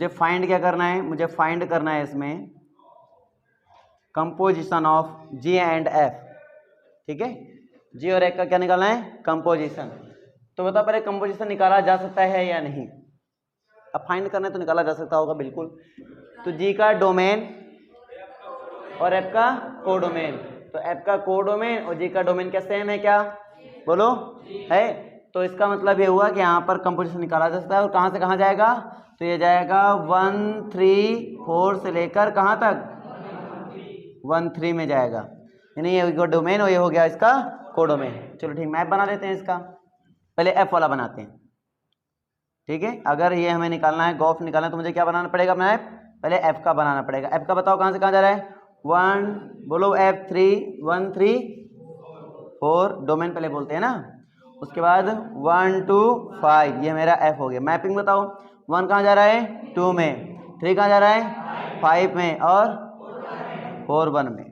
मुझे फाइंड क्या करना है, मुझे फाइंड करना है इसमें composition of ji and F. ठीक है, जी और एफ का क्या निकालना है, कंपोजिशन। तो बताओ पहले कंपोजिशन निकाला जा सकता है या नहीं। अब फाइंड करना है तो निकाला जा सकता होगा बिल्कुल। तो जी का डोमेन और एफ का कोडोमेन, तो एफ का कोडोमेन और जी का डोमेन क्या सेम है क्या, बोलो है। तो इसका मतलब ये हुआ कि यहाँ पर कंपोजिशन निकाला जा सकता है। और कहाँ से कहाँ जाएगा, तो ये जाएगा 1 3 4 से लेकर कहाँ तक, 1 3 में जाएगा, यानी ये डोमेन और ये हो गया इसका कोडोमेन। चलो ठीक, मैप बना लेते हैं इसका। पहले एफ वाला बनाते हैं। ठीक है, अगर ये हमें निकालना है, गॉफ निकालना है, तो मुझे क्या बनाना पड़ेगा मैप, पहले एफ का बनाना पड़ेगा। एफ का बताओ कहाँ से कहाँ जा रहा है, 1 बोलो एफ 3 1 3 4 डोमेन पहले बोलते हैं ना, उसके बाद 1 2 5 ये मेरा एफ हो गया। मैपिंग बताओ, 1 कहाँ जा रहा है 2 में, 3 कहाँ जा रहा है 5 में और 4 1 में।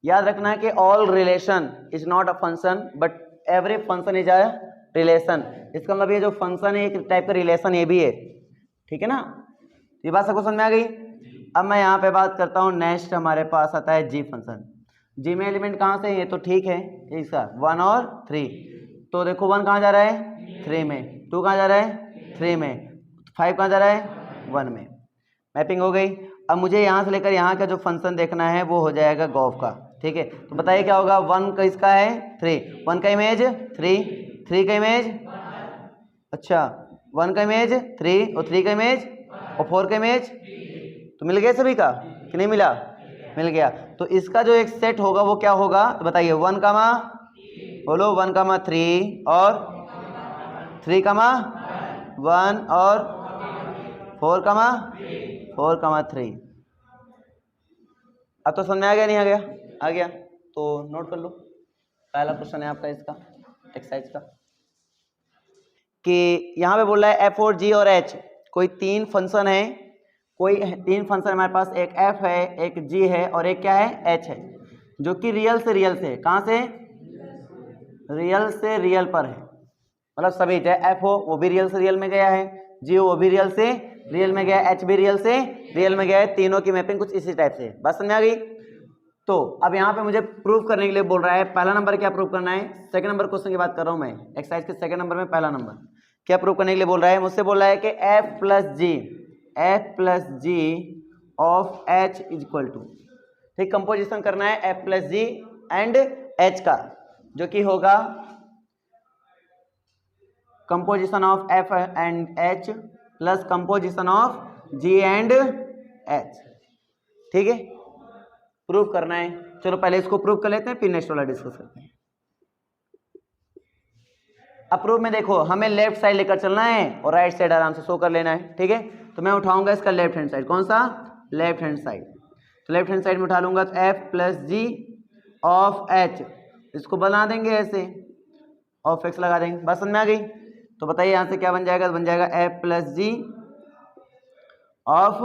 याद रखना है कि all relation is not a function but every function is a relation. इसका मतलब ये जो फंक्शन है एक टाइप का रिलेशन ये भी है। ठीक है ना, ये बात सबको समझ में आ गई। अब मैं यहाँ पे बात करता हूँ, नेक्स्ट हमारे पास आता है जी फंक्शन। जी में एलिमेंट कहाँ से है, ये तो ठीक है इसका 1 और 3। तो देखो 1 कहाँ जा रहा है 3 में, 2 कहाँ जा रहा है 3 में, 5 कहाँ जा रहा है 1 में। मैपिंग हो गई। अब मुझे यहाँ से लेकर यहाँ का जो फंक्शन देखना है वो हो जाएगा गॉफ का। ठीक है, तो बताइए क्या होगा, 1 का इसका है 3, 1 का इमेज 3, 3 का इमेज, अच्छा 1 का इमेज 3 और 3 का इमेज और 4 का इमेज, तो मिल गया सभी का कि नहीं मिला, मिल गया। तो इसका जो एक सेट होगा वो क्या होगा, तो बताइए 1 कामा, बोलो 1 कामा 3 और 3 कामा 1 और 4 कामा 4 कामा 3। अब तो समझ में आ गया नहीं आ गया, आ गया तो नोट कर लो। पहला क्वेश्चन है आपका इसका एक्सरसाइज का, कि यहाँ पे बोल रहा है एफ और जी और एच, कोई 3 फंक्शन है, कोई 3 फंक्शन हमारे पास, एक एफ है, एक जी है और एक क्या है एच है, जो कि रियल से रियल से, कहाँ से रियल से रियल पर है। मतलब सभी, चाहे एफ हो वो भी रियल से रियल में गया है, जी हो वो भी रियल से रियल में गया है, एच भी रियल से रियल में गया है। तीनों की मैपिंग कुछ इसी टाइप से, बात समझ में आ गई। तो अब यहाँ पे मुझे प्रूफ करने के लिए बोल रहा है, पहला नंबर क्या प्रूफ करना है, सेकंड नंबर क्वेश्चन की बात कर रहा हूँ मैं, एक्सरसाइज के सेकंड नंबर में पहला नंबर क्या प्रूफ करने के लिए बोल रहा है, मुझसे बोल रहा है कि F plus G of H is equal to, ठीक, कंपोजिशन करना है F plus G and H का, जो कि होगा composition of F and H plus composition of ji and H. ठीक है, प्रूफ करना है। चलो पहले इसको प्रूफ कर लेते हैं, फिर नेक्स्ट वाला डिस्कस करते हैं। अब प्रूफ में देखो, हमें लेफ्ट साइड लेकर चलना है और राइट साइड आराम से शो कर लेना है। ठीक है, तो मैं उठाऊंगा इसका लेफ्ट हैंड साइड, कौन सा, लेफ्ट हैंड साइड। तो लेफ्ट हैंड साइड में उठा लूंगा तो F plus G of H, इसको बना देंगे ऐसे, ऑफ एक्स लगा देंगे, बस समझ में आ गई। तो बताइए यहाँ से क्या बन जाएगा, तो बन जाएगा F plus G of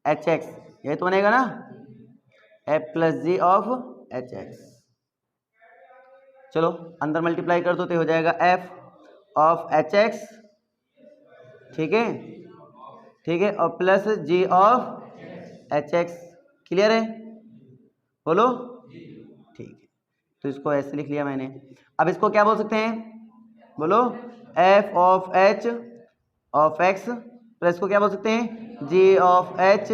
H X, यही तो बनेगा ना, F plus G of H X. चलो अंदर मल्टीप्लाई कर दो तो हो जाएगा एफ ऑफ एच एक्स, ठीक है, ठीक है, और plus G of H X. Clear है, बोलो, ठीक है। तो इसको ऐसे लिख लिया मैंने। अब इसको क्या बोल सकते हैं, बोलो, F of H of x plus इसको क्या बोल सकते हैं, जी ऑफ एच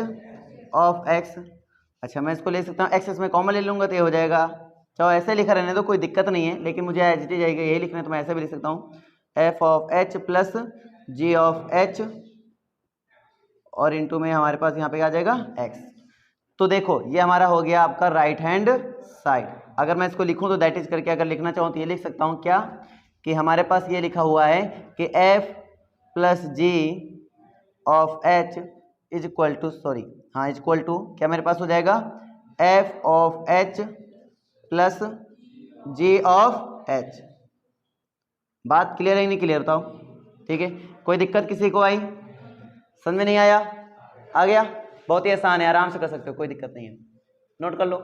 ऑफ एक्स। अच्छा मैं इसको ले सकता हूँ, एक्स में कॉमन ले लूंगा तो ये हो जाएगा, चलो ऐसे लिखा रहने दो कोई दिक्कत नहीं है, लेकिन मुझे एच डी जाएगा यही लिखना है तो मैं ऐसे भी लिख सकता हूँ, F of H plus G of H और इनटू में हमारे पास यहाँ पे आ जाएगा एक्स। तो देखो ये हमारा हो गया आपका राइट हैंड साइड। अगर मैं इसको लिखूं तो दैट इज करके अगर लिखना चाहूँ तो ये लिख सकता हूँ क्या, कि हमारे पास ये लिखा हुआ है कि F plus G of H is equal to, sorry हाँ इज इक्वल टू क्या मेरे पास हो जाएगा, F of H plus G of H. बात क्लियर है नहीं क्लियर बताओ, ठीक है, कोई दिक्कत किसी को आई, समझ में नहीं आया, आ गया, बहुत ही आसान है, आराम से कर सकते हो, कोई दिक्कत नहीं है, नोट कर लो।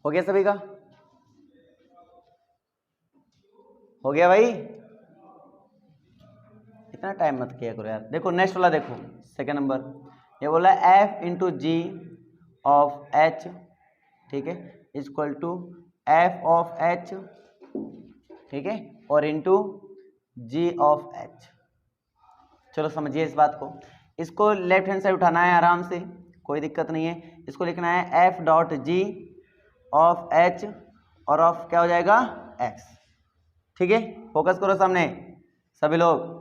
हो गया सभी का? हो गया भाई? इतना टाइम मत किया करो यार। देखो नेक्स्ट वाला देखो, सेकंड नंबर ये बोला F into G of H, ठीक है, equal to F of H, ठीक है, और इंटू जी ऑफ एच। चलो समझिए इस बात को। इसको लेफ्ट हैंड साइड उठाना है आराम से, कोई दिक्कत नहीं है। इसको लिखना है F dot G of H और ऑफ क्या हो जाएगा एक्स, ठीक है। फोकस करो सामने सभी लोग।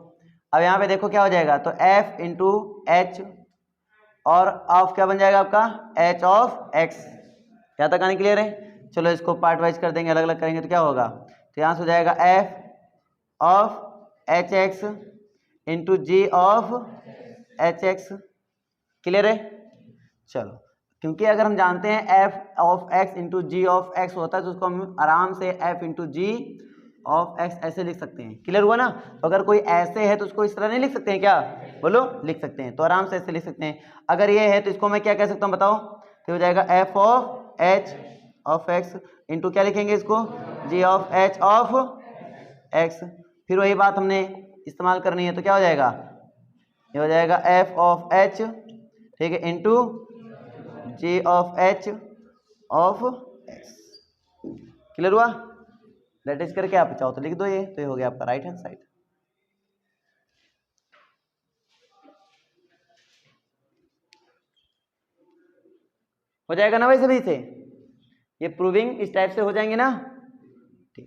अब यहाँ पे देखो क्या हो जाएगा, तो एफ इंटू एच और ऑफ क्या बन जाएगा आपका एच ऑफ एक्स। यहाँ तक आने क्लियर है? चलो इसको पार्ट वाइज कर देंगे, अलग अलग करेंगे तो क्या होगा, तो यहाँ से हो जाएगा F of H X into G of H X. Clear है? चलो, क्योंकि अगर हम जानते हैं F of X into G of X होता है तो उसको हम आराम से F into G of X ऐसे लिख सकते हैं। क्लियर हुआ ना? तो अगर कोई ऐसे है तो उसको इस तरह नहीं लिख सकते हैं क्या? बोलो, लिख सकते हैं। तो आराम से ऐसे लिख सकते हैं। अगर ये है तो इसको मैं क्या कह सकता हूँ बताओ? तो हो जाएगा F of H of X into क्या लिखेंगे इसको, जी ऑफ एच ऑफ एक्स। फिर वही बात हमने इस्तेमाल करनी है, तो क्या हो जाएगा, ये हो जाएगा एफ ऑफ एच, ठीक है, into G of H of X. Clear हुआ? लेट इज करके आप चाहो तो लिख दो ये, तो ये हो गया आपका राइट हैंड साइड। हो जाएगा ना भाई सभी से? ये प्रूविंग इस टाइप से हो जाएंगे ना? ठीक।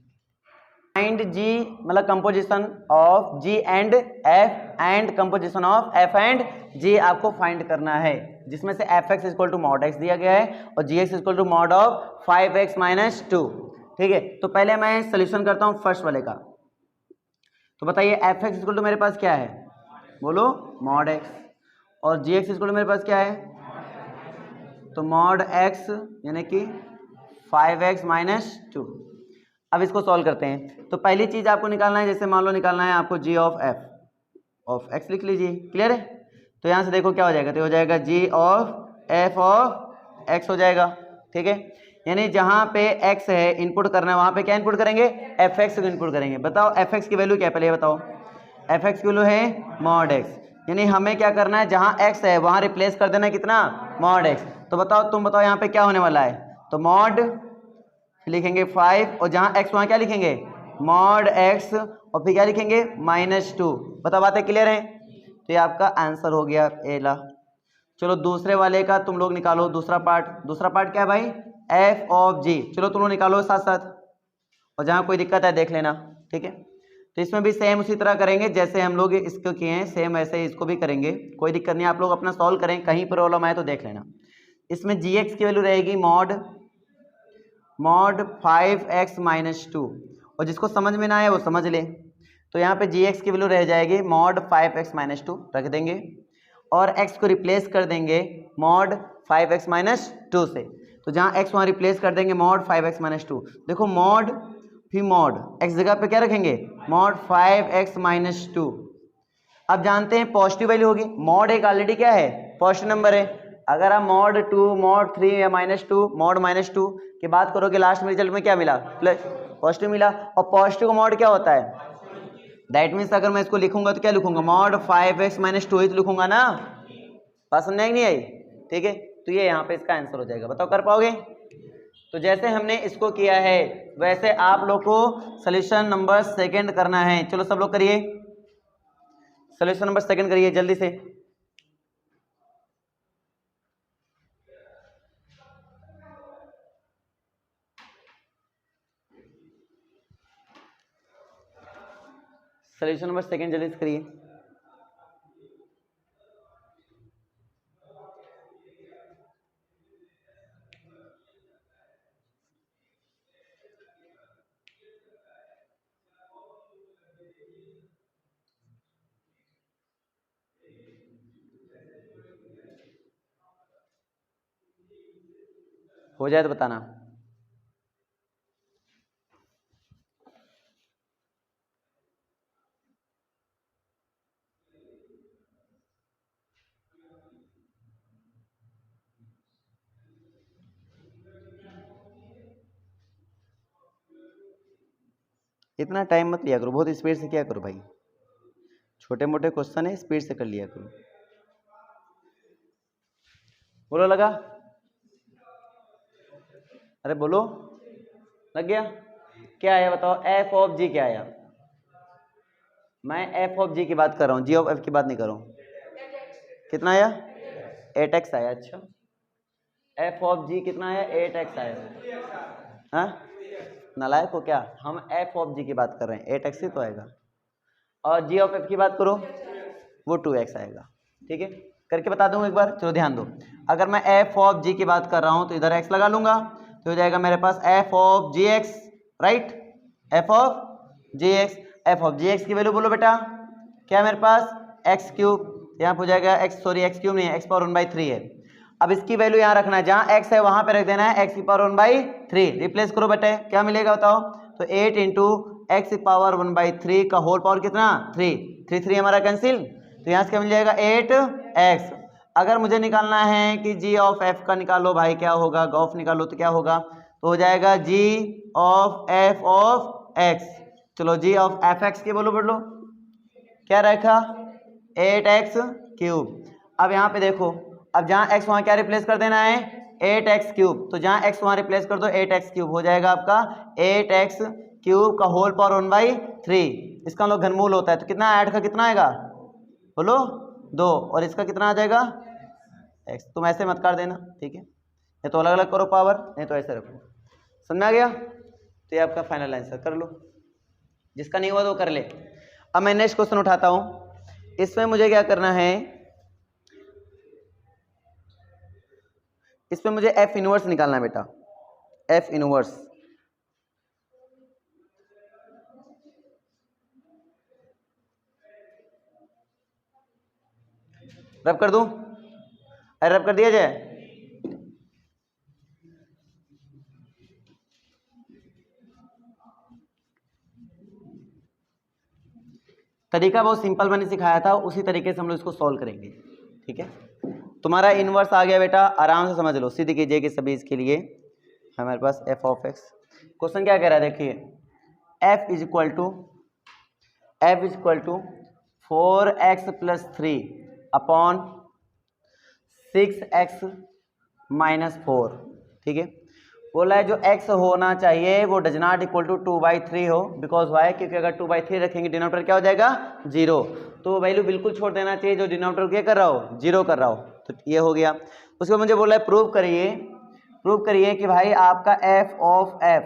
फाइंड जी मतलब composition of ji and f and composition of F and g आपको फाइंड करना है, जिसमें से f x equal to mod x दिया गया है और g x equal to mod of 5x minus 2। ठीक है, तो पहले मैं सोल्यूशन करता हूँ फर्स्ट वाले का। तो बताइए एफ एक्स इक्वल टू मेरे पास क्या है, बोलो मॉड एक्स, और जी एक्स इक्वल टू मेरे पास क्या है, तो मॉड एक्स यानी कि 5x माइनस 2। अब इसको सॉल्व करते हैं। तो पहली चीज आपको निकालना है, जैसे मान लो निकालना है आपको g ऑफ x लिख लीजिए। क्लियर है? तो यहाँ से देखो क्या हो जाएगा, तो हो जाएगा g of f of x हो जाएगा। ठीक है, यानी जहाँ पे x है इनपुट करना है, वहाँ पे क्या इनपुट करेंगे, fx को इनपुट करेंगे। बताओ fx की वैल्यू क्या है, पहले बताओ। fx की वैल्यू है मॉड x, यानी हमें क्या करना है, जहाँ x है वहाँ रिप्लेस कर देना है कितना, मॉड x। तो बताओ, तुम बताओ यहाँ पे क्या होने वाला है, तो मॉड लिखेंगे 5 और जहां x वहां क्या लिखेंगे, मॉड x, और फिर क्या लिखेंगे -2। बताओ बातें क्लियर हैं? तो ये आपका आंसर हो गया एला। चलो दूसरे वाले का तुम लोग निकालो दूसरा पार्ट। दूसरा पार्ट क्या है भाई, f ऑफ g। चलो तुम लोग निकालो साथ साथ, और जहां कोई दिक्कत है देख लेना। ठीक है, तो इसमें भी सेम उसी तरह करेंगे जैसे हम लोग इसको किए हैं, सेम ऐसे इसको भी करेंगे। कोई दिक्कत नहीं, आप लोग अपना सॉल्व करें, कहीं प्रॉब्लम आए तो देख लेना। इसमें gx की वैल्यू रहेगी मॉड 5x माइनस 2, और जिसको समझ में ना आए वो समझ ले। तो यहाँ पे gx की वैल्यू रह जाएगी मॉड 5x माइनस 2 रख देंगे, और x को रिप्लेस कर देंगे मॉड 5x माइनस 2 से। तो जहाँ x वहाँ रिप्लेस कर देंगे मॉड 5x माइनस 2। देखो मॉड फिर मॉड x जगह पे क्या रखेंगे, मॉड 5x माइनस 2। अब जानते हैं पॉजिटिव वैल्यू होगी, मॉड एक ऑलरेडी क्या है, पॉजिटिव नंबर है। अगर आप मॉड 2 मॉड 3 या -2 मॉड -2 की बात करोगे, लास्ट में रिजल्ट में क्या मिला, प्लस पॉजिटिव मिला। और पॉजिटिव मॉड क्या होता है, दैट मीन्स अगर मैं इसको लिखूंगा तो क्या लिखूंगा, मॉड 5x माइनस 2 ही तो लिखूंगा ना। बात समझ नहीं आई? ठीक है, तो ये यहाँ पे इसका आंसर हो जाएगा। बताओ कर पाओगे? तो जैसे हमने इसको किया है वैसे आप लोग को सोल्यूशन नंबर सेकंड करना है। चलो सब लोग करिए, सोल्यूशन नंबर सेकंड करिए जल्दी से। सोल्यूशन नंबर सेकंड जल्दी से करिए। हो जाए तो बताना। इतना टाइम मत लिया करो, बहुत स्पीड से किया करो भाई, छोटे मोटे क्वेश्चन है स्पीड से कर लिया करो। बोलो लगा? अरे बोलो, लग गया? क्या आया बताओ? एफ ऑफ जी क्या आया? मैं एफ ऑफ जी की बात कर रहा हूँ, जी ऑफ एफ की बात नहीं कर रहा हूँ। कितना आया? 8x आया। अच्छा, एफ ऑफ जी कितना आया? 8x आया। हाँ नालायक हो क्या? हम एफ ऑफ जी की बात कर रहे हैं, 8x ही तो आएगा। और जी ऑफ एफ की बात करो, वो 2x आएगा। ठीक है, करके बता दूँ एक बार, चलो ध्यान दो। अगर मैं एफ ऑफ जी की बात कर रहा हूँ तो इधर x लगा लूंगा, तो हो जाएगा मेरे पास F of g x, right? F of g x, f of g x की वैल्यू बोलो बेटा, क्या है मेरे पास? एक्स क्यूब, यहाँ पे हो जाएगा एक्स, सॉरी एक्स क्यूब नहीं है, एक्स पावर 1/3 है। अब इसकी वैल्यू यहाँ रखना है, जहाँ एक्स है वहां पे रख देना है एक्स की पावर 1/3। रिप्लेस करो बेटे, क्या मिलेगा बताओ? तो 8 इंटू एक्स की पावर 1/3 का होल पावर कितना? 3, 3 3 हमारा कैंसिल, तो यहाँ से क्या मिल जाएगा? 8x। अगर मुझे निकालना है कि जी ऑफ एफ का निकालो भाई, क्या होगा? गॉफ निकालो तो क्या होगा? तो हो जाएगा जी ऑफ एफ ऑफ एक्स। चलो जी ऑफ एफ एक्स के बोलो बोलो, क्या रखा? 8x cube. अब यहाँ पे देखो, अब जहाँ x वहाँ क्या रिप्लेस कर देना है? 8x क्यूब, तो जहाँ x वहाँ रिप्लेस कर दो 8x क्यूब, हो जाएगा आपका 8x क्यूब का होल पावर 1/3। इसका हम लोग घनमूल होता है, तो कितना? 8 का कितना आएगा बोलो? 2, और इसका कितना आ जाएगा? x। तुम ऐसे मत कर देना, ठीक है? ये तो अलग अलग करो पावर, नहीं तो ऐसे रखो। समझ में आ गया? तो ये आपका फाइनल आंसर कर लो, जिसका नहीं हुआ तो कर ले। अब मैं नेक्स्ट क्वेश्चन उठाता हूं, इसमें मुझे क्या करना है? इसमें मुझे एफ इनवर्स निकालना है बेटा, एफ इनवर्स। रब कर दूं? अरे रब कर दिया जाए? तरीका बहुत सिंपल मैंने सिखाया था, उसी तरीके से हम लोग इसको सॉल्व करेंगे। ठीक है, तुम्हारा इनवर्स आ गया बेटा, आराम से समझ लो, सिद्ध कीजिए कि सभी इसके लिए हमारे पास एफ ऑफ एक्स। क्वेश्चन क्या कह रहा है देखिए, F is equal to 4x + 3 upon 6x - 4। ठीक है, बोला है जो x होना चाहिए वो डज नॉट इक्वल टू 2/3 हो, बिकॉज वाई, क्योंकि अगर 2/3 रखेंगे डिनोमिनेटर क्या हो जाएगा? 0। तो वैल्यू बिल्कुल छोड़ देना चाहिए जो डिनोमिनेटर क्या कर रहा हो? 0 कर रहा हो। तो ये हो गया। उसके बाद मुझे बोला है प्रूव करिए कि भाई आपका एफ ऑफ एफ,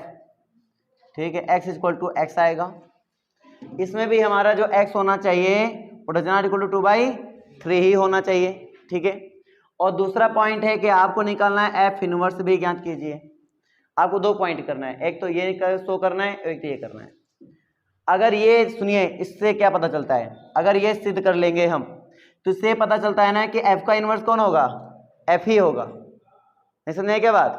ठीक है, x = x आएगा। इसमें भी हमारा जो x होना चाहिए वो डज नॉट इक्वल टू 2/3 ही होना चाहिए। ठीक है, और दूसरा पॉइंट है कि आपको निकालना है एफ इनवर्स भी ज्ञात कीजिए। आपको 2 पॉइंट करना है, एक तो ये शो करना है, एक तो ये करना है। अगर ये सुनिए, इससे क्या पता चलता है? अगर ये सिद्ध कर लेंगे हम तो इससे पता चलता है ना कि एफ का इनवर्स कौन होगा? एफ ही होगा। नहीं समझे क्या बात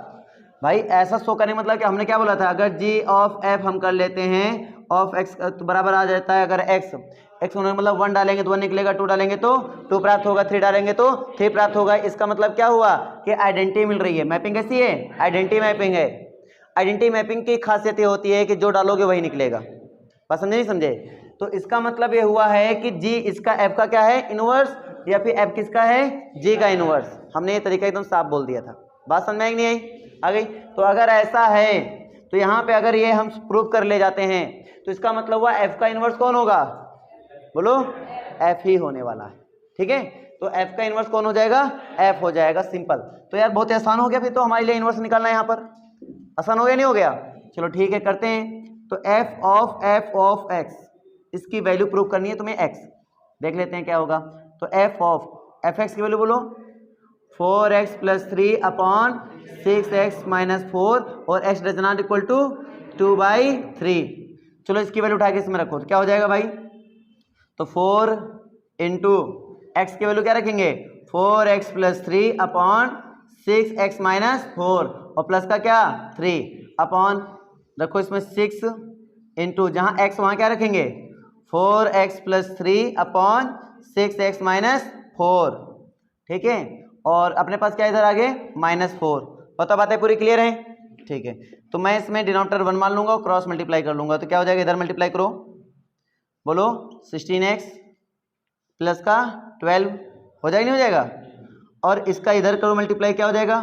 भाई? ऐसा शो करने मतलब कि हमने क्या बोला था, अगर जी ऑफ एफ हम कर लेते हैं ऑफ एक्स तो बराबर आ जाता है, अगर एक्स होने मतलब 1 डालेंगे तो 1 निकलेगा, 2 डालेंगे तो 2 प्राप्त होगा, 3 डालेंगे तो 3 प्राप्त होगा। इसका मतलब क्या हुआ कि आइडेंटिटी मिल रही है। मैपिंग कैसी है? आइडेंटिटी मैपिंग है। आइडेंटिटी मैपिंग की खासियत ये होती है कि जो डालोगे वही निकलेगा। बात समझे नहीं समझे? तो इसका मतलब ये हुआ है कि जी इसका एफ का क्या है? इनवर्स, या फिर एफ किसका है? जी का इनवर्स। हमने ये तरीका एकदम साफ बोल दिया था। बात समझ में आई नहीं आई? आ गई? तो अगर ऐसा है तो यहाँ पे अगर ये हम प्रूव कर ले जाते हैं तो इसका मतलब हुआ एफ का इनवर्स कौन होगा? बोलो, एफ ही होने वाला है। ठीक है, तो एफ का इनवर्स कौन हो जाएगा? एफ हो जाएगा। सिंपल। तो यार बहुत आसान हो गया फिर तो हमारे लिए इनवर्स निकालना है। यहाँ पर आसान हो गया नहीं हो गया? चलो ठीक है, करते हैं। तो एफ ऑफ एक्स, इसकी वैल्यू प्रूव करनी है तुम्हें एक्स। देख लेते हैं क्या होगा। तो एफ ऑफ एफ एक्स की वैल्यू बोलो, 4x + 3 अपॉन 6x - 4 और x does not equal to 2/3। चलो इसकी वैल्यू उठा के इसमें रखो तो क्या हो जाएगा भाई? तो 4 इंटू एक्स की वैल्यू क्या रखेंगे? 4x + 3 अपॉन 6x - 4 और प्लस का क्या? 3 अपॉन रखो इसमें 6 इंटू जहाँ x वहाँ क्या रखेंगे? 4x + 3 upon 6x - 4। ठीक है, और अपने पास क्या इधर आगे? -4। बताओ बातें पूरी क्लियर हैं? ठीक है, तो मैं इसमें डिनोमिनेटर 1 मान लूंगा और क्रॉस मल्टीप्लाई कर लूंगा, तो क्या हो जाएगा, इधर मल्टीप्लाई करो, बोलो 16x प्लस का 12 हो जाएगा, नहीं हो जाएगा, और इसका इधर करो मल्टीप्लाई, क्या हो जाएगा,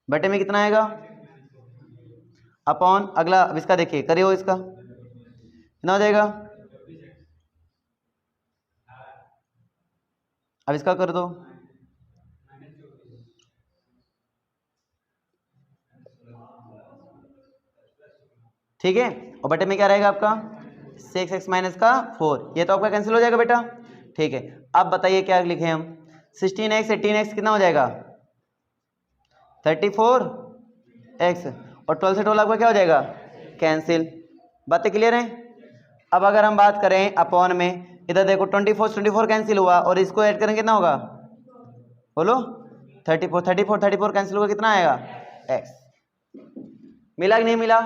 बटे में कितना आएगा, अपॉन अगला, अब इसका देखिए करिए, इसका कितना हो जाएगा, अब इसका कर दो, ठीक है, और बटे में क्या रहेगा आपका 6x माइनस का 4, ये तो आपका कैंसिल हो जाएगा बेटा, ठीक है। अब बताइए क्या लिखे हम, 16x 18x कितना हो जाएगा 34x, और 12 से 12 आपका क्या हो जाएगा कैंसिल, बातें क्लियर हैं। अब अगर हम बात करें अपॉन में, इधर देखो 24 कैंसिल हुआ, और इसको ऐड करेंगे कितना होगा, बोलो 34 कैंसिल होगा, कितना आएगा x, मिला कि नहीं मिला,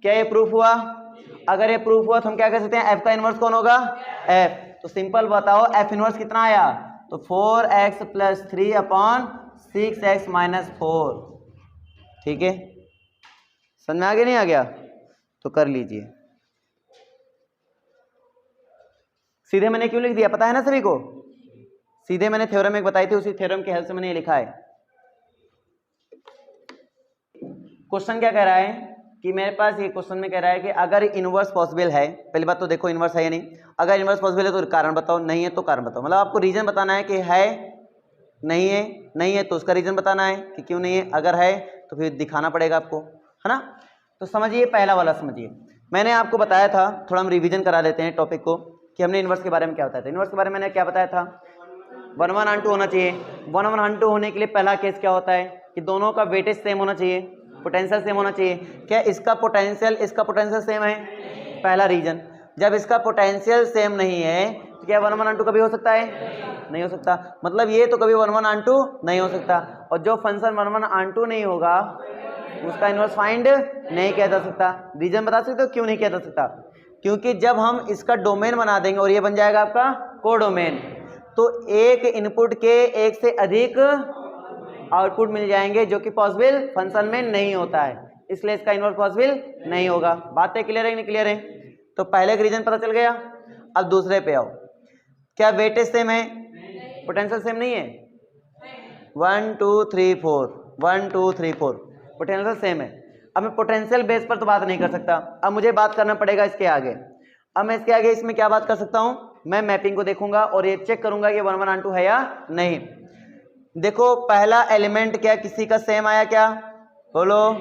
क्या ये प्रूफ हुआ, अगर ये प्रूफ हुआ तो हम क्या कर सकते हैं, f का इनवर्स कौन होगा f, तो सिंपल बताओ f इनवर्स कितना आया, तो 4x plus 3 upon 6x minus 4, ठीक है, समझ में आ गया नहीं आ गया, तो कर लीजिए, सीधे मैंने क्यों लिख दिया पता है ना सभी को, सीधे मैंने थ्योरम एक बताई थी, उसी थ्योरम की हेल्प से मैंने ये लिखा है। क्वेश्चन क्या कह रहा है कि मेरे पास ये क्वेश्चन में कह रहा है कि अगर इनवर्स पॉसिबल है, पहली बात तो देखो इनवर्स है या नहीं, अगर इनवर्स पॉसिबल है तो कारण बताओ, नहीं है तो कारण बताओ, मतलब आपको रीजन बताना है कि है नहीं है तो उसका रीजन बताना है कि क्यों नहीं है, अगर है तो फिर दिखाना पड़ेगा आपको, है ना। तो समझिए पहला वाला समझिए, मैंने आपको बताया था, थोड़ा हम रिवीजन करा देते हैं टॉपिक को, कि हमने इनवर्स के बारे में क्या बताया था, इनवर्स के बारे में मैंने क्या बताया था, 1 1 2 होना चाहिए, 1 1 2 होने के लिए पहला केस क्या होता है कि दोनों का वेटेज सेम होना चाहिए, पोटेंशियल सेम होना चाहिए, क्या इसका पोटेंशियल सेम है, पहला रीजन। जब इसका पोटेंशियल सेम नहीं है तो क्या 1 1 2 कभी हो सकता है, नहीं हो सकता, मतलब ये तो कभी 1 1 2 नहीं हो सकता, और जो फंक्शन 1 1 2 नहीं होगा उसका इनवर्स फाइंड नहीं किया जा सकता। रीजन बता सकते हो क्यों नहीं किया जा सकता, क्योंकि जब हम इसका डोमेन बना देंगे और ये बन जाएगा आपका कोडोमेन, तो एक इनपुट के एक से अधिक आउटपुट मिल जाएंगे जो कि पॉसिबल फंक्शन में नहीं होता है, इसलिए इसका इनवर्स पॉसिबल नहीं होगा। बातें क्लियर है नहीं क्लियर है, तो पहले का रीजन पता चल गया। अब दूसरे पे आओ, क्या वेटेज सेम है, पोटेंशियल सेम नहीं है, 1 2 3 4 1 2 3 4 पोटेंशियल सेम है। अब मैं पोटेंशियल बेस पर तो बात नहीं कर सकता, अब मुझे बात करना पड़ेगा इसके आगे। अब मैं इसके आगे इसमें क्या बात कर सकता हूं, मैं मैपिंग को देखूंगा और ये चेक करूंगा कि 1 1 2 है या नहीं। देखो पहला एलिमेंट क्या किसी का सेम आया क्या, बोलो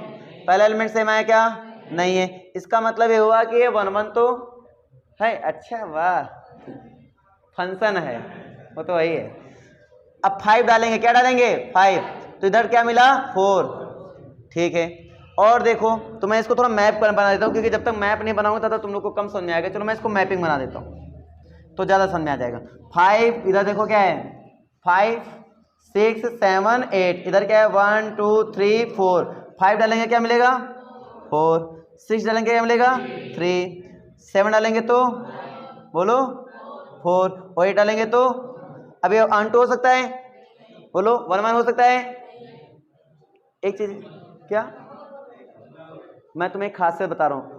पहला एलिमेंट सेम आया क्या, नहीं है, इसका मतलब ये हुआ कि ये 1 1 तो है, अच्छा वाह फंक्शन है, वो तो वही है। अब 5 डालेंगे, क्या डालेंगे 5, तो इधर क्या मिला 4, ठीक है। और देखो तो मैं इसको थोड़ा मैप कर बना देता हूँ, क्योंकि जब तक मैप नहीं बनाऊंगा तब तक तुम लोग को कम समझ में आएगा। चलो मैं इसको मैपिंग बना देता हूँ तो ज़्यादा समझ में आ जाएगा। 5 इधर देखो क्या है, 5 6 7 8, इधर क्या है 1 2 3 4, 5 डालेंगे क्या मिलेगा 4, 6 डालेंगे क्या मिलेगा 3, 7 डालेंगे तो बोलो 4, और 8 डालेंगे तो अब ये ऑन टू हो सकता है, बोलो 1 1 हो सकता है। एक चीज क्या, मैं तुम्हें एक खासियत बता रहा हूँ,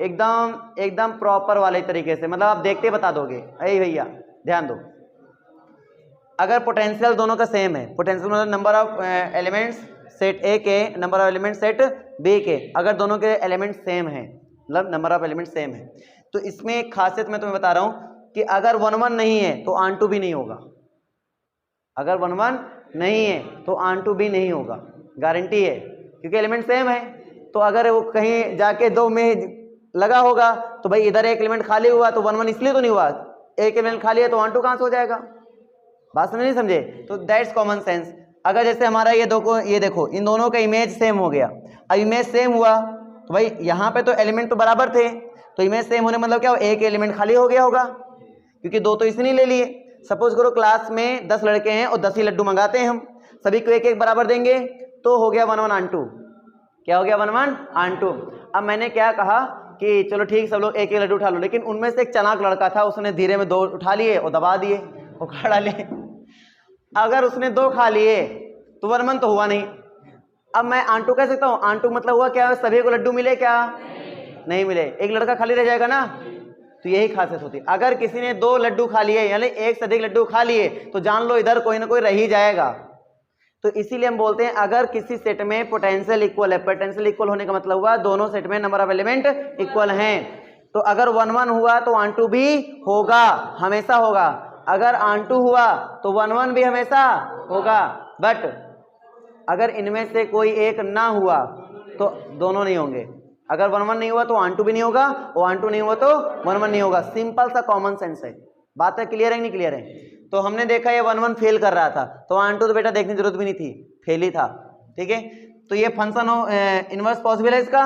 एकदम प्रॉपर वाले तरीके से, मतलब आप देखते बता दोगे। अरे भैया ध्यान दो, अगर पोटेंशियल दोनों का सेम है, पोटेंशियल मतलब number of elements set A के, number of element set B के, अगर दोनों के एलिमेंट सेम हैं, मतलब नंबर ऑफ एलिमेंट सेम है, तो इसमें एक खासियत मैं तुम्हें बता रहा हूँ कि अगर 1 1 नहीं है तो ऑन टू भी नहीं होगा, अगर 1 1 नहीं है तो ऑन टू भी नहीं होगा, गारंटी है, क्योंकि एलिमेंट सेम है। तो अगर वो कहीं जाके 2 में लगा होगा तो भाई इधर एक एलिमेंट खाली हुआ तो 1 1 इसलिए तो नहीं हुआ, एक एलिमेंट खाली है तो ऑन टू कहाँ से हो जाएगा, बात समझ नहीं समझे, तो दैट्स कॉमन सेंस। अगर जैसे हमारा ये देखो इन दोनों का इमेज सेम हो गया, अब इमेज सेम हुआ तो भाई यहाँ पे तो एलिमेंट तो बराबर थे, तो इमेज सेम होने मतलब क्या, एक एलिमेंट खाली हो गया होगा, क्योंकि 2 तो इसने ले लिए। सपोज करो क्लास में 10 लड़के हैं और 10 ही लड्डू मंगाते हैं, हम सभी को एक एक बराबर देंगे तो हो गया 1 1 ऑन 2, क्या हो गया 1 1 ऑन 2। अब मैंने क्या कहा कि चलो ठीक सब लोग एक एक लड्डू उठा लो, लेकिन उनमें से एक चालाक लड़का था, उसने धीरे में 2 उठा लिए और दबा दिए और खा डाले। अगर उसने 2 खा लिए तो 1 1 तो हुआ नहीं। अब मैं आंटू कह सकता हूँ, आंटू मतलब हुआ क्या, सभी को लड्डू मिले क्या, नहीं मिले, एक लड़का खाली रह जाएगा ना। तो यही खासियत होती है, अगर किसी ने 2 लड्डू खा लिए यानी एक से अधिक लड्डू खा लिए तो जान लो इधर कोई ना कोई रह ही जाएगा। तो इसीलिए हम बोलते हैं अगर किसी सेट में पोटेंशियल इक्वल है, पोटेंशियल इक्वल होने का मतलब हुआ दोनों सेट में नंबर ऑफ एलिमेंट इक्वल हैं। तो अगर 1 1 हुआ तो आंटू भी होगा, हमेशा होगा। अगर आंटू हुआ तो 1 1 भी हमेशा होगा। बट अगर इनमें से कोई एक ना हुआ तो दोनों नहीं होंगे। अगर 1 1 नहीं हुआ तो आंटू भी नहीं होगा, और आंटू नहीं हुआ तो 1 1 नहीं होगा। सिंपल सा कॉमन सेंस है। बात है क्लियर है नहीं क्लियर है? तो हमने देखा ये 1 1 फेल कर रहा था, तो आंटू तो बेटा देखने की जरूरत भी नहीं थी, फेल ही था। ठीक है, तो ये फंक्शन इनवर्स पॉसिबल है इसका?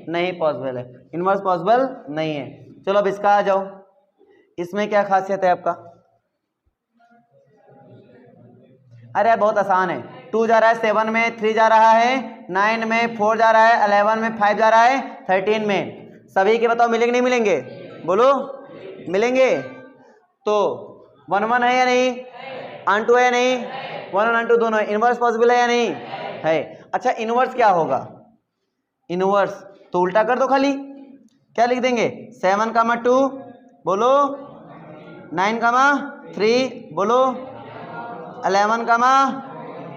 नहीं पॉसिबल है, इनवर्स पॉसिबल नहीं है। चलो अब इसका आ जाओ, इसमें क्या खासियत है आपका? अरे बहुत आसान है, 2 जा रहा है 7 में, 3 जा रहा है 9 में, 4 जा रहा है 11 में, 5 जा रहा है 13 में। सभी के बताओ मिलेंगे नहीं मिलेंगे? बोलो मिलेंगे। तो 1 1 है या नहीं? आंटू है या नहीं? 1 और आंटू दोनों है। इनवर्स पॉसिबल है या नहीं है? अच्छा इनवर्स क्या होगा? इनवर्स तो उल्टा कर दो, खाली क्या लिख देंगे? 7, 2 बोलो, 9, 3 बोलो, 11,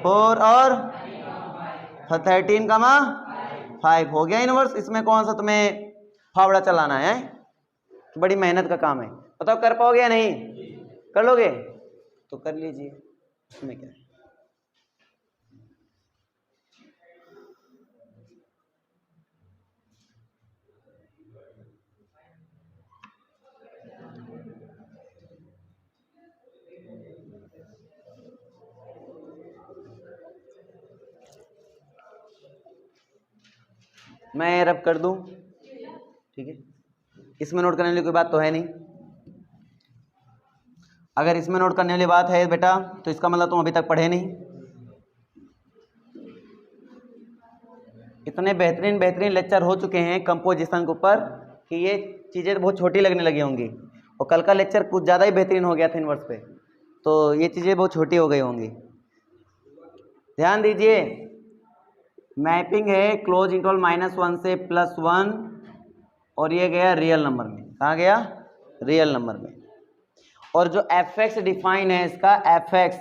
4 और 13, 5 हो गया इनवर्स। इसमें कौन सा तुम्हें फावड़ा चलाना है? बड़ी मेहनत का काम है, बताओ कर पाओगे या नहीं? कर लोगे तो कर लीजिए, इसमें क्या है। मैं रब कर दूं, ठीक है, इसमें नोट करने वाली कोई बात तो है नहीं। अगर इसमें नोट करने वाली बात है बेटा तो इसका मतलब तुम अभी तक पढ़े नहीं। इतने बेहतरीन बेहतरीन लेक्चर हो चुके हैं कंपोजिशन के ऊपर कि ये चीज़ें बहुत छोटी लगने लगी होंगी, और कल का लेक्चर कुछ ज़्यादा ही बेहतरीन हो गया था इनवर्स पे, तो ये चीज़ें बहुत छोटी हो गई होंगी। ध्यान दीजिए, मैपिंग है क्लोज इंटरवल -1 से +1, और ये गया रियल नंबर में। कहाँ गया? रियल नंबर में। और जो fx डिफाइन है इसका, fx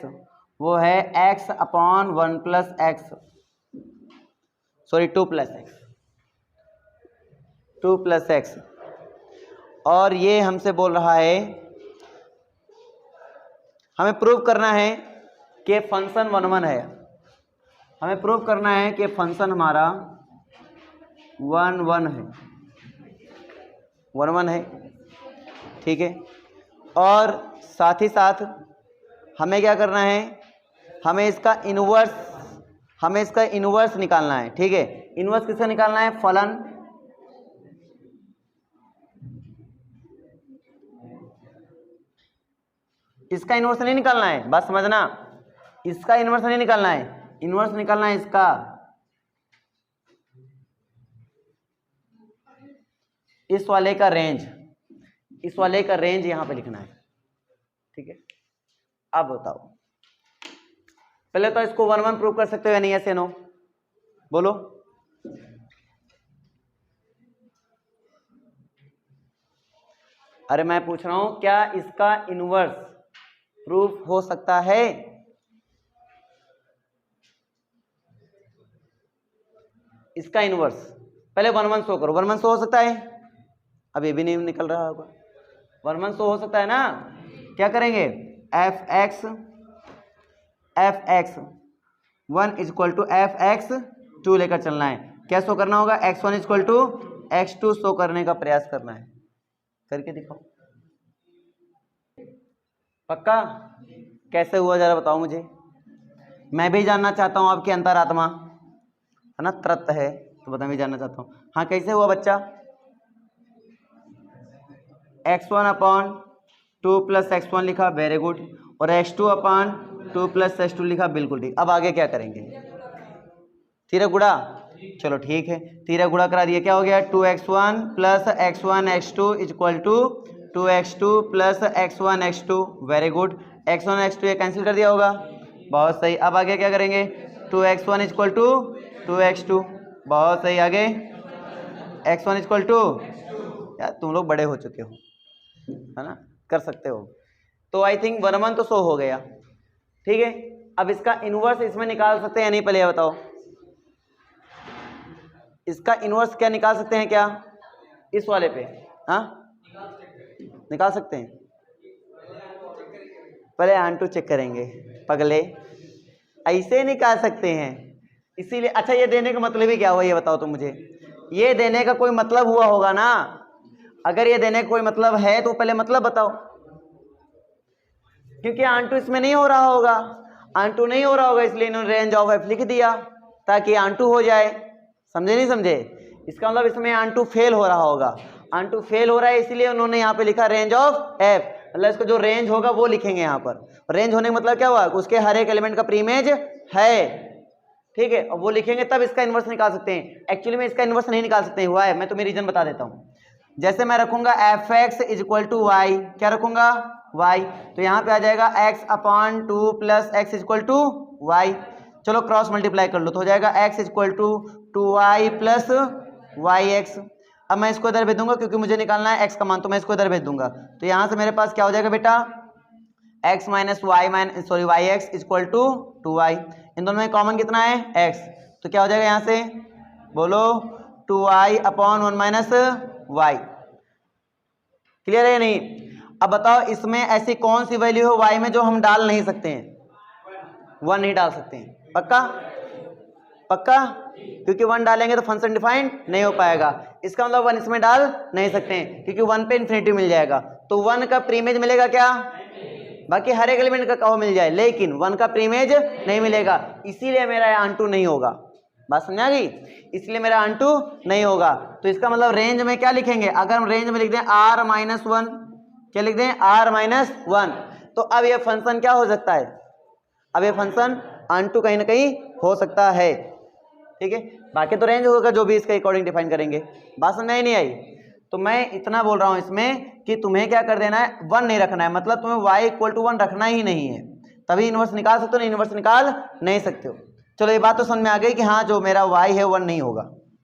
वो है x/1 + x, sorry 2 + x, 2 + x। और ये हमसे बोल रहा है हमें प्रूव करना है कि फंक्शन 1 1 है। हमें प्रूव करना है कि फंक्शन हमारा 1 1 है, 1 1 है, ठीक है। और साथ ही साथ हमें क्या करना है, हमें इसका इन्वर्स निकालना है, ठीक है। इन्वर्स किसका निकालना है? फलन। इसका इन्वर्स नहीं निकालना है, बस समझना, इसका इन्वर्स नहीं निकालना है, इन्वर्स निकालना है इसका। इस वाले का रेंज, इस वाले का रेंज यहां पे लिखना है, ठीक है। अब बताओ, पहले तो इसको 1 1 प्रूव कर सकते हो या नहीं? ऐसे नो बोलो। अरे मैं पूछ रहा हूं क्या इसका इन्वर्स प्रूफ हो सकता है? इसका इन्वर्स पहले 1 1 शो करो। 1 1 शो हो सकता है? अब ये भी नहीं निकल रहा होगा। 1 1 शो हो सकता है ना? क्या करेंगे? fx 1 = fx 2 लेकर चलना है। क्या शो करना होगा? x1 = x2 शो करने का प्रयास करना है। करके दिखाओ, पक्का? कैसे हुआ जरा बताओ मुझे, मैं भी जानना चाहता हूं। आपकी अंतरात्मा है ना, तृप्त है, तो बता, मैं जानना चाहता हूं। हाँ, कैसे हुआ बच्चा? x1/2 + x1 लिखा, वेरी गुड। और x2/2 + x2 लिखा, बिल्कुल ठीक। अब आगे क्या करेंगे? तीरा गुड़ा, चलो ठीक है, तीरा गुड़ा करा दिया। क्या हो गया? 2x1 + x1 x2 = 2x2 + x1 x2, very good. x1 x2 ये कैंसिल कर दिया होगा, बहुत सही। अब आगे क्या करेंगे, 2x1 इक्वल टू 2x2, बहुत सही। आगे x1 इक्वल टू, यार तुम लोग बड़े हो चुके हो, है ना, कर सकते हो। तो आई थिंक 1 1 तो 100 हो गया, ठीक है। अब इसका इनवर्स इसमें निकाल सकते हैं नहीं, पहले बताओ इसका इनवर्स क्या निकाल सकते हैं क्या, इस वाले पे, हाँ निकाल सकते हैं। पहले आंटू चेक करेंगे पगले, ऐसे निकाल सकते हैं, इसीलिए। अच्छा ये देने का मतलब ही क्या हुआ ये बताओ तुम मुझे, ये देने का कोई मतलब हुआ होगा ना, अगर ये देने का कोई मतलब है तो पहले मतलब बताओ, क्योंकि आंटू इसमें नहीं हो रहा होगा, आंटू नहीं हो रहा होगा, इसलिए इन्होंने रेंज ऑफ एफ लिख दिया ताकि आंटू हो जाए। समझे नहीं समझे, इसका मतलब इसमें आंटू फेल हो रहा होगा, आंटू फेल हो रहा है इसलिए उन्होंने यहाँ पे लिखा रेंज ऑफ एफ, मतलब इसका जो रेंज होगा वो लिखेंगे यहाँ पर। रेंज होने का मतलब क्या हुआ, उसके हर एक एलिमेंट का प्रीमेज है, ठीक है, और वो लिखेंगे तब इसका इनवर्स निकाल सकते हैं। एक्चुअली में इसका इनवर्स नहीं निकाल सकते हैं, हुआ है, मैं तुम्हें रीजन बता देता हूँ। जैसे मैं रखूंगा F X is equal to Y, क्या रखूंगा y, तो यहाँ पे आ जाएगा x upon 2 plus X equal to Y. चलो क्रॉस मल्टीप्लाई कर लो तो हो जाएगा x equal to 2y plus Y X. अब मैं इसको इधर भेज दूंगा क्योंकि मुझे निकालना है x का मान, तो मैं इसको इधर भेज दूंगा, तो यहाँ से मेरे पास क्या हो जाएगा बेटा, x minus Y Y X equal to 2y। इन दोनों में कॉमन कितना है x, तो क्या हो जाएगा यहाँ से बोलो 2y upon 1 minus Y. Clear है या नहीं। अब बताओ इसमें ऐसी कौन सी वैल्यू है y में जो हम डाल नहीं सकते हैं, 1 नहीं डाल सकते हैं, पक्का पक्का, क्योंकि 1 डालेंगे तो फंक्शन डिफाइंड नहीं हो पाएगा, इसका मतलब 1 इसमें डाल नहीं सकते हैं क्योंकि 1 पे इन्फिनिटी मिल जाएगा, तो 1 का प्रीमेज मिलेगा क्या, बाकी हर एक एलिमेंट का कहो मिल जाए, लेकिन 1 का प्रीमेज नहीं मिलेगा, इसीलिए मेरा आंटू नहीं होगा। बात समझा गई, इसलिए मेरा आंटू नहीं होगा। तो इसका मतलब रेंज में क्या लिखेंगे, अगर हम रेंज में लिख दें r माइनस 1, क्या लिख दें r माइनस 1, तो अब ये फंक्शन क्या हो सकता है, अब ये फंक्शन आंटू कहीं ना कहीं हो सकता है, ठीक है। बाकी तो रेंज होगा जो भी इसके अकॉर्डिंग डिफाइन करेंगे। बात समझ में नहीं आई, तो मैं इतना बोल रहा हूं इसमें कि तुम्हें क्या कर देना है, 1 नहीं रखना है, मतलब तुम्हें y इक्वल टू 1 रखना ही नहीं है, तभी इनवर्स निकाल सकते हो, नहीं इनवर्स निकाल नहीं सकते हो। चलो ये बात तो समझ में आ गई कि हाँ जो मेरा y है 1 नहीं होगा,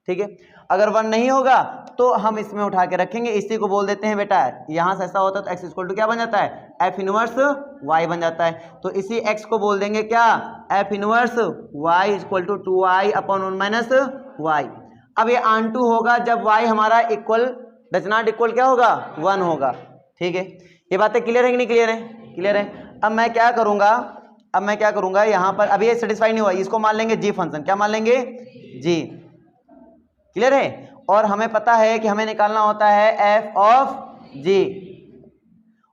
ठीक है। अगर 1 नहीं होगा तो हम इसमें उठा के रखेंगे, इसी को बोल देते हैं बेटा, यहाँ से ऐसा होता है तो x इक्वल टू क्या बन जाता है, f इनवर्स y बन जाता है, तो इसी x को बोल देंगे क्या, f inverse y equal to 2y upon 1 minus y। अब ये आंटू होगा जब y हमारा इक्वल डज नॉट इक्वल क्या होगा 1 होगा, ठीक है। ये बातें क्लियर है कि नहीं क्लियर है, क्लियर है। अब मैं क्या करूंगा, यहाँ पर अभी ये सेटिस्फाई नहीं हुआ, इसको मान लेंगे g फंक्शन, क्या मान लेंगे g, क्लियर है। और हमें पता है कि हमें निकालना होता है f ऑफ g,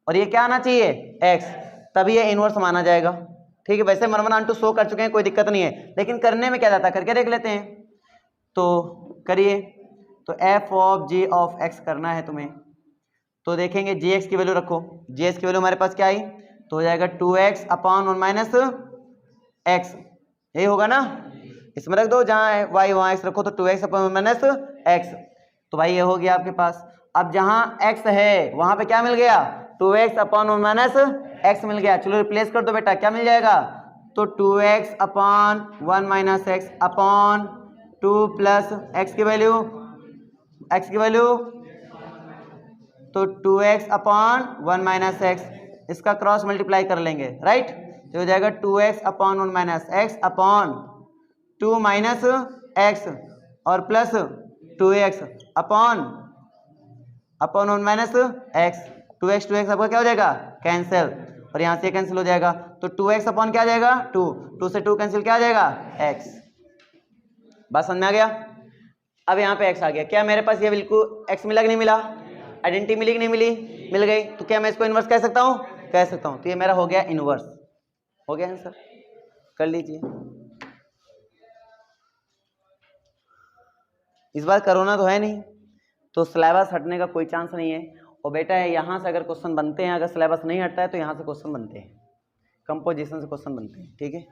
और ये क्या आना चाहिए x, तभी ये इनवर्स माना जाएगा, ठीक है। वैसे मनवन आंटू शो कर चुके हैं, कोई दिक्कत नहीं है, लेकिन करने में क्या जाता है, करके देख लेते हैं, तो करिए। तो f of g of x करना है तुम्हें, तो देखेंगे gx की वैल्यू रखो, gx की वैल्यू हमारे पास क्या आई, तो हो जाएगा 2x अपॉन 1 माइनस x, यही होगा ना, इसमें रख दो जहाँ y वहाँ x रखो, तो 2x अपॉन 1 माइनस x, तो भाई ये हो गया आपके पास। अब जहाँ x है वहाँ पे क्या मिल गया, 2x अपॉन 1 माइनस x मिल गया, चलो रिप्लेस कर दो बेटा, क्या मिल जाएगा, तो 2x upon 1 minus x upon 2 plus x की वैल्यू, तो 2x अपॉन 1 माइनस x, इसका क्रॉस मल्टीप्लाई कर लेंगे, राइट, तो हो जाएगा 2x upon 1 minus x upon 2 minus x और plus 2x upon 1 minus x, 2x आपका क्या हो जाएगा कैंसिल, और यहाँ से कैंसिल हो जाएगा, तो 2x अपॉन क्या आ जाएगा 2 से 2 कैंसिल क्या आ जाएगा x। बात समझ में आ गया। अब यहाँ पे x आ गया, क्या मेरे पास ये बिल्कुल x मिला कि नहीं मिला, आइडेंटिटी मिली कि नहीं मिली, मिल गई, तो क्या मैं इसको इनवर्स कह सकता हूँ, कह सकता हूँ, तो ये मेरा हो गया इनवर्स, हो गया आंसर, कर लीजिए। इस बार कोरोना तो है नहीं, तो सिलेबस हटने का कोई चांस नहीं है, और बेटा यहाँ से अगर क्वेश्चन बनते हैं, अगर सिलेबस नहीं हटता है तो यहाँ से क्वेश्चन बनते हैं, कंपोजिशन से क्वेश्चन बनते हैं, ठीक है।